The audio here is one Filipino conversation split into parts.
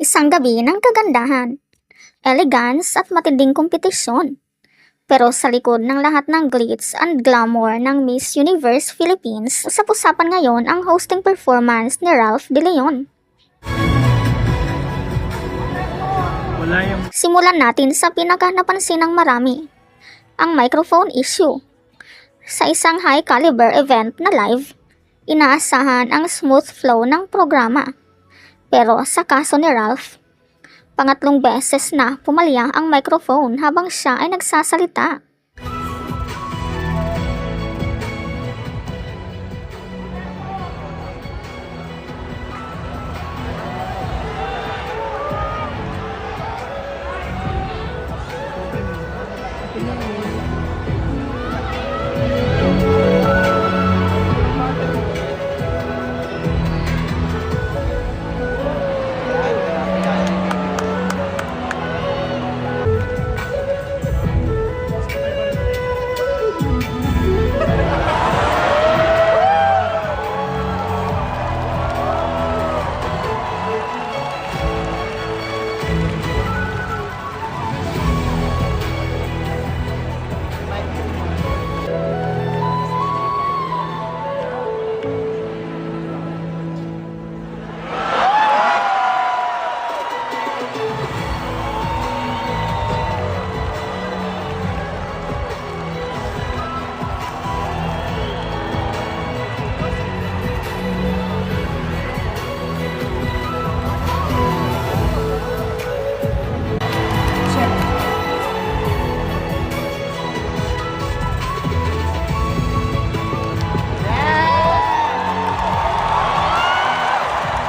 Isang gabi ng kagandahan, elegance at matinding kompetisyon. Pero sa likod ng lahat ng glitz and glamour ng Miss Universe Philippines, usap-usapan ngayon ang hosting performance ni Ralph De Leon. Simulan natin sa pinaka-napansin ng marami, ang microphone issue. Sa isang high-caliber event na live, inaasahan ang smooth flow ng programa. Pero sa kaso ni Ralph, pangatlong beses na pumalya ang microphone habang siya ay nagsasalita.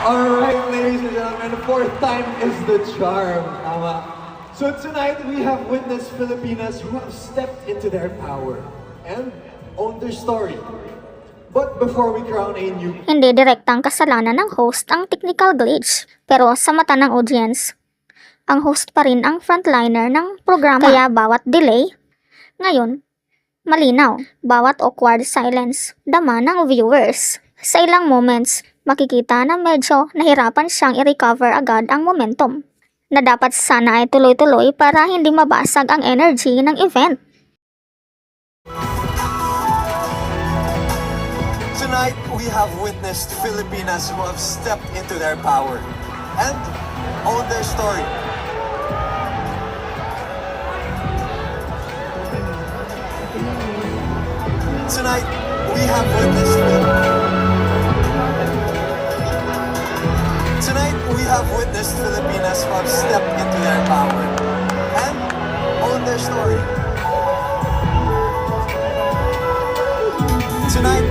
Alright, ladies and gentlemen, fourth time is the charm. Tama. So tonight, we have witnessed Filipinas who have stepped into their power and owned their story. But before we crown a new... Hindi direktang kasalanan ng host ang technical glitch, pero sa mata ng audience, ang host pa rin ang frontliner ng programa. Kaya bawat delay, ngayon, malinaw. Bawat awkward silence, dama ng viewers. Sa ilang moments, makikita na medyo nahirapan siyang i-recover agad ang momentum, na dapat sana ay tuloy-tuloy para hindi mabasag ang energy ng event. Tonight, we have witnessed Filipinas who have stepped into their power and owned their story. Tonight, we have witnessed Filipinas who have stepped into their power and owned their story. Tonight,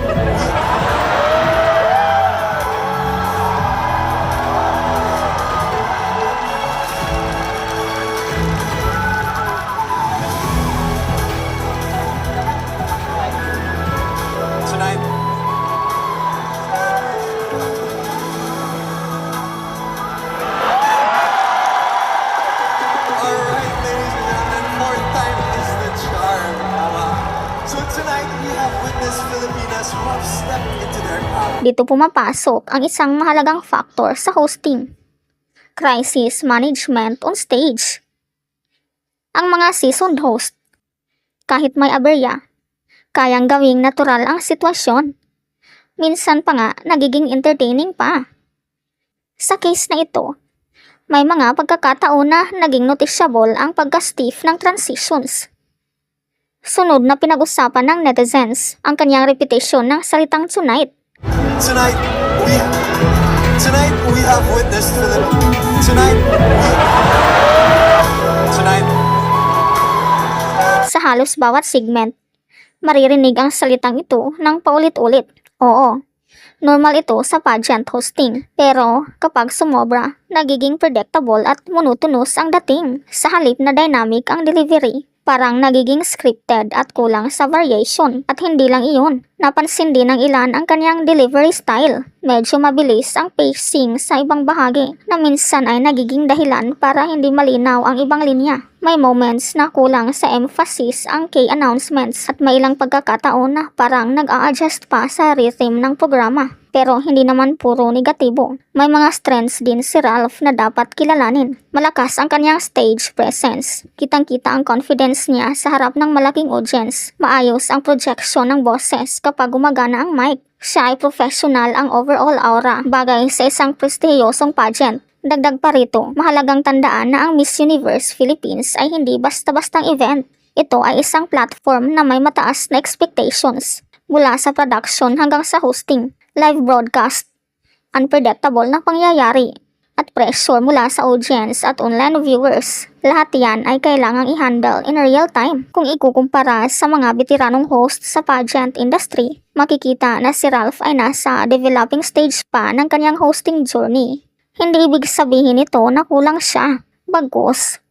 Dito pumapasok ang isang mahalagang factor sa hosting: crisis management on stage. Ang mga seasoned host, kahit may aberya, kayang gawing natural ang sitwasyon. Minsan pa nga nagiging entertaining pa. Sa case na ito, may mga pagkakataon na naging noticeable ang pagka-stiff ng transitions. Sunod na pinag-usapan ng netizens ang kanyang repetition ng salitang tonight. Tonight we have witnessed Sa halos bawat segment, maririnig ang salitang ito ng paulit-ulit. Oo, normal ito sa pageant hosting. Pero kapag sumobra, nagiging predictable at monotonous ang dating. Sa halip na dynamic ang delivery, parang nagiging scripted at kulang sa variation. At hindi lang iyon, napansin din ng ilan ang kanyang delivery style. Medyo mabilis ang pacing sa ibang bahagi na minsan ay nagiging dahilan para hindi malinaw ang ibang linya. May moments na kulang sa emphasis ang key announcements at may ilang pagkakataon na parang nag-a-adjust pa sa rhythm ng programa. Pero hindi naman puro negatibo. May mga strengths din si Ralph na dapat kilalanin. Malakas ang kanyang stage presence. Kitang-kita ang confidence niya sa harap ng malaking audience. Maayos ang projection ng boses kapag gumagana ang mic. Siya ay professional ang overall aura, bagay sa isang prestihiyosong pageant. Dagdag pa rito, mahalagang tandaan na ang Miss Universe Philippines ay hindi basta-bastang event. Ito ay isang platform na may mataas na expectations. Mula sa production hanggang sa hosting, live broadcast, unpredictable na pangyayari, at pressure mula sa audience at online viewers. Lahat yan ay kailangang i-handle in real time. Kung ikukumpara sa mga betiranong host sa pageant industry, makikita na si Ralph ay nasa developing stage pa ng kanyang hosting journey. Hindi ibig sabihin ito na kulang siya. Bagkus,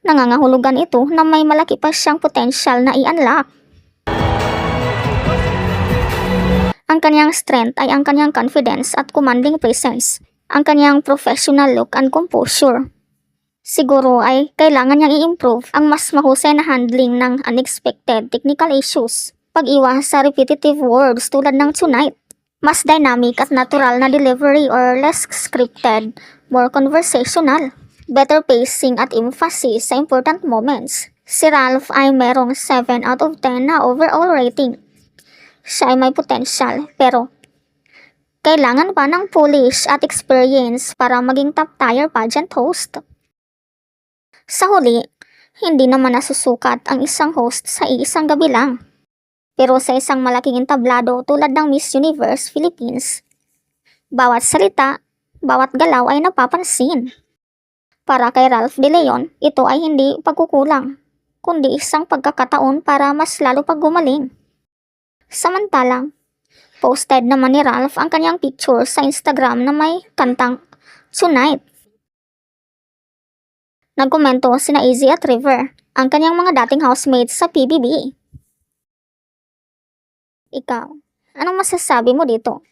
nangangahulugan ito na may malaki pa siyang potensyal na i-unlock. Ang kanyang strength ay ang kanyang confidence at commanding presence. Ang kanyang professional look and composure. Siguro ay kailangan niyang i-improve ang mas mahusay na handling ng unexpected technical issues. Pag-iwas sa repetitive words tulad ng tonight. Mas dynamic at natural na delivery or less scripted, more conversational. Better pacing at emphasis sa important moments. Si Ralph ay merong 7 out of 10 na overall rating. Siya ay may potential, pero kailangan pa ng polish at experience para maging top-tier pageant host. Sa huli, hindi naman nasusukat ang isang host sa isang gabi lang. Pero sa isang malaking entablado tulad ng Miss Universe Philippines, bawat salita, bawat galaw ay napapansin. Para kay Ralph De Leon, ito ay hindi pagkukulang, kundi isang pagkakataon para mas lalo pag gumaling. Samantalang, posted naman ni Ralph ang kanyang picture sa Instagram na may kantang Tonight. Nagkomento sina Izzy at River, ang kanyang mga dating housemates sa PBB. Ikaw, anong masasabi mo dito?